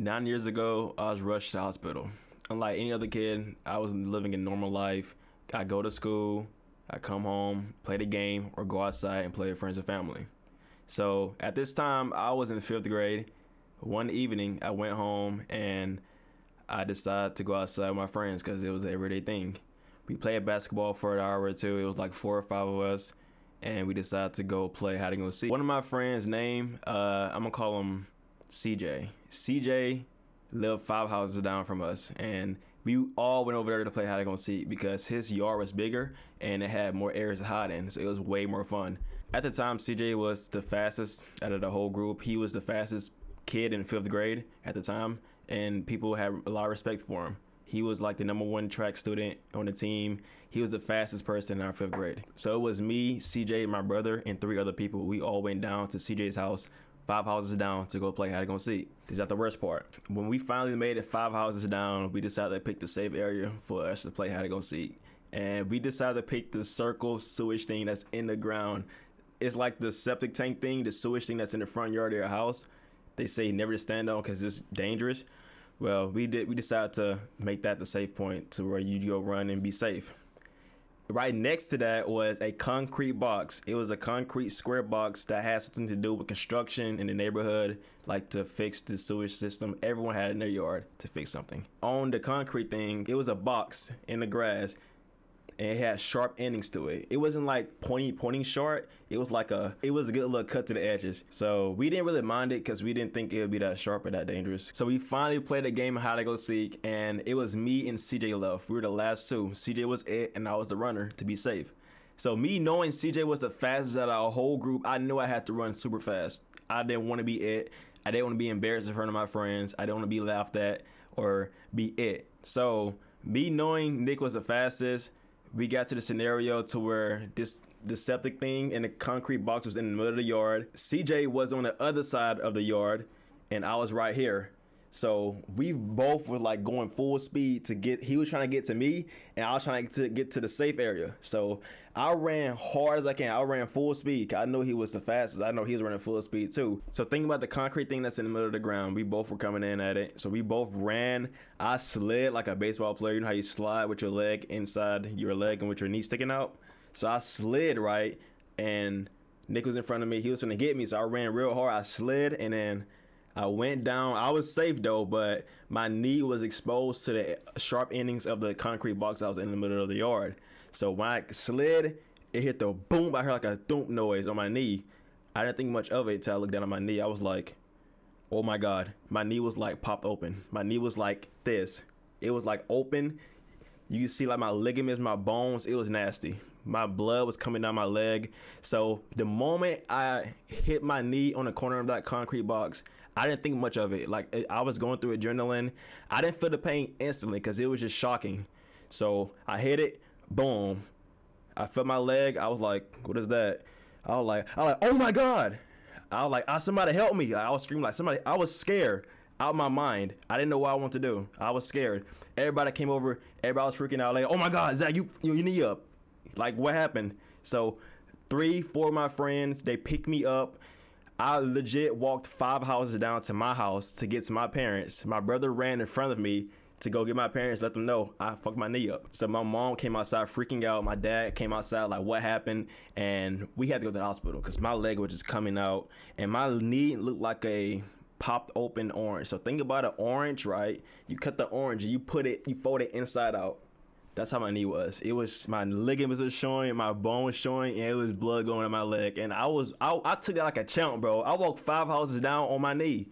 9 years ago, I was rushed to the hospital. Unlike any other kid, I was living a normal life. I go to school, I come home, play the game, or go outside and play with friends and family. So at this time, I was in 5th grade. One evening, I went home and I decided to go outside with my friends because it was an everyday thing. We played basketball for an hour or two. It was like 4 or 5 of us, and we decided to go play hide and go seek. One of my friends' name, I'm gonna call him CJ. CJ lived 5 houses down from us, and we all went over there to play hide and go seek because his yard was bigger and it had more areas to hide in, so it was way more fun. At the time, CJ was the fastest out of the whole group. He was the fastest kid in 5th grade at the time, and people had a lot of respect for him. He was like the #1 track student on the team. He was the fastest person in our 5th grade. So it was me, CJ, my brother, and 3 other people. We all went down to CJ's house, 5 houses down, to go play hide and go seek. Is that the worst part? When we finally made it 5 houses down, we decided to pick the safe area for us to play hide and go seek. And we decided to pick the circle sewage thing that's in the ground. It's like the septic tank thing, the sewage thing that's in the front yard of your house. They say never to stand on because it's dangerous. Well, we decided to make that the safe point to where you go run and be safe. Right next to that was a concrete box. It was a concrete square box that had something to do with construction in the neighborhood, like to fix the sewage system. Everyone had in their yard to fix something. On the concrete thing, it was a box in the grass, and it had sharp endings to it. It wasn't like pointing sharp. It was a good little cut to the edges. So we didn't really mind it because we didn't think it would be that sharp or that dangerous. So we finally played a game of hide and go seek, and it was me and CJ left. We were the last 2. CJ was it, and I was the runner to be safe. So me knowing CJ was the fastest out of our whole group, I knew I had to run super fast. I didn't want to be it. I didn't want to be embarrassed in front of my friends. I didn't want to be laughed at or be it. So me knowing Nick was the fastest, we got to the scenario to where the septic thing and the concrete box was in the middle of the yard. CJ was on the other side of the yard, and I was right here. So we both were like going full speed to get. He was trying to get to me, and I was trying to get to the safe area. So I ran hard as I can. I ran full speed. I know he was the fastest. I know he was running full speed too. So think about the concrete thing that's in the middle of the ground. We both were coming in at it. So we both ran. I slid like a baseball player. You know how you slide with your leg inside your leg and with your knee sticking out? So I slid right, and Nick was in front of me. He was trying to get me. So I ran real hard. I slid, and then I went down. I was safe though, but my knee was exposed to the sharp endings of the concrete box that was in the middle of the yard. So when I slid, it hit the boom. I heard like a thump noise on my knee. I didn't think much of it until I looked down at my knee. I was like, oh my God. My knee was like popped open. My knee was like this. It was like open. You can see like my ligaments, my bones. It was nasty. My blood was coming down my leg. So the moment I hit my knee on the corner of that concrete box, I didn't think much of it. Like I was going through adrenaline. I didn't feel the pain instantly because it was just shocking. So I hit it, boom. I felt my leg. I was like, what is that? I was like, oh my God. I was like, somebody help me. Like, I was screaming like somebody. I was scared out of my mind. I didn't know what I wanted to do. I was scared. Everybody came over. Everybody was freaking out. Like, oh my God, Zach, you knee up. Like, what happened? So 3, 4 of my friends, they picked me up. I legit walked 5 houses down to my house to get to my parents. My brother ran in front of me to go get my parents, let them know I fucked my knee up. So my mom came outside freaking out. My dad came outside like, what happened? And we had to go to the hospital because my leg was just coming out, and my knee looked like a popped open orange. So think about an orange, right? You cut the orange and you fold it inside out. That's how my knee was. It was, my ligaments were showing, my bone was showing, and it was blood going in my leg. And I took that like a champ, bro. I walked 5 houses down on my knee.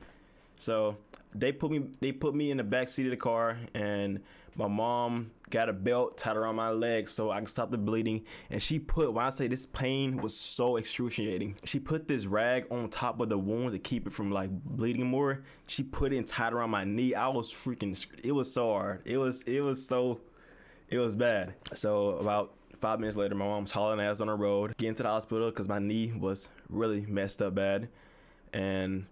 So they put me in the back seat of the car, and my mom got a belt tied around my leg so I can stop the bleeding. And when I say this pain was so excruciating, she put this rag on top of the wound to keep it from like bleeding more. She put it and tied around my knee. I was freaking, it was so hard. It was bad. So about 5 minutes later, my mom's hauling ass on the road, getting to the hospital because my knee was really messed up bad. And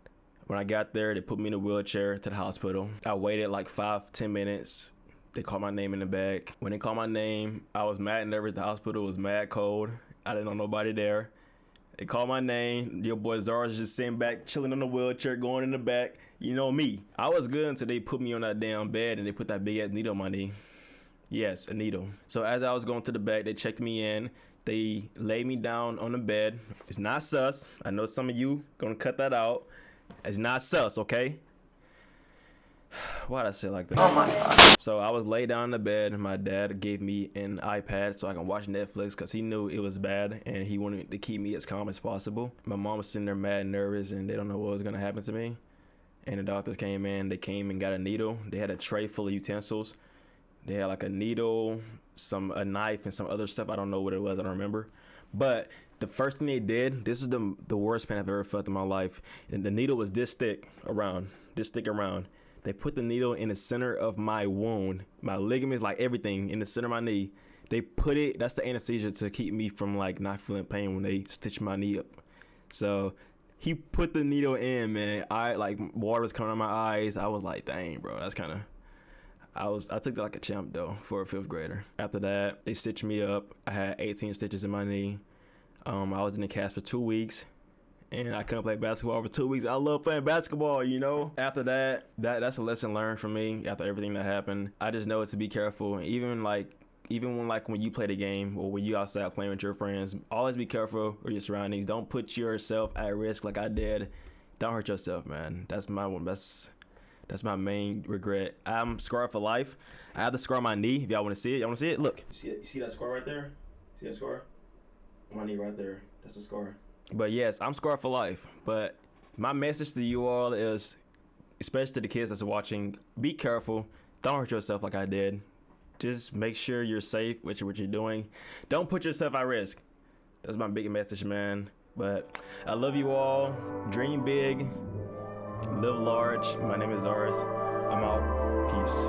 when I got there, they put me in a wheelchair to the hospital. I waited like 5-10 minutes. They called my name in the back. When they called my name, I was mad nervous. The hospital was mad cold. I didn't know nobody there. They called my name. Your boy Zara's just sitting back, chilling on the wheelchair, going in the back. You know me. I was good until they put me on that damn bed and they put that big ass needle on my knee. Yes, a needle. So as I was going to the back, they checked me in. They laid me down on the bed. It's not sus. I know some of you gonna cut that out. It's not sus, okay? Why'd I say it like that? Oh my God. So I was laid down in the bed and my dad gave me an iPad so I can watch Netflix because he knew it was bad and he wanted to keep me as calm as possible. My mom was sitting there mad and nervous and they don't know what was gonna happen to me. And the doctors came in, they came and got a needle. They had a tray full of utensils. They had like a needle, a knife, and some other stuff. I don't know what it was. I don't remember. But the first thing they did, this is the worst pain I've ever felt in my life. And the needle was this thick around. They put the needle in the center of my wound, my ligaments, like everything in the center of my knee. They put it, that's the anesthesia to keep me from like not feeling pain when they stitch my knee up. So he put the needle in, man. I like water was coming out of my eyes. I was like, dang, bro, that's kind of. I took that like a champ though for a 5th grader. After that, they stitched me up. I had 18 stitches in my knee. I was in the cast for 2 weeks, and I couldn't play basketball for 2 weeks. I love playing basketball, you know. After that's a lesson learned for me. After everything that happened, I just know to be careful. Even when you play the game or when you outside playing with your friends, always be careful with your surroundings. Don't put yourself at risk like I did. Don't hurt yourself, man. That's my one. That's my main regret. I'm scarred for life. I have the scar on my knee. If y'all want to see it, Look. You see that scar right there? See that scar? On my knee right there. That's a scar. But yes, I'm scarred for life. But my message to you all is, especially to the kids that's watching, be careful. Don't hurt yourself like I did. Just make sure you're safe with what you're doing. Don't put yourself at risk. That's my big message, man. But I love you all. Dream big. Live large. My name is Zars. I'm out. Peace.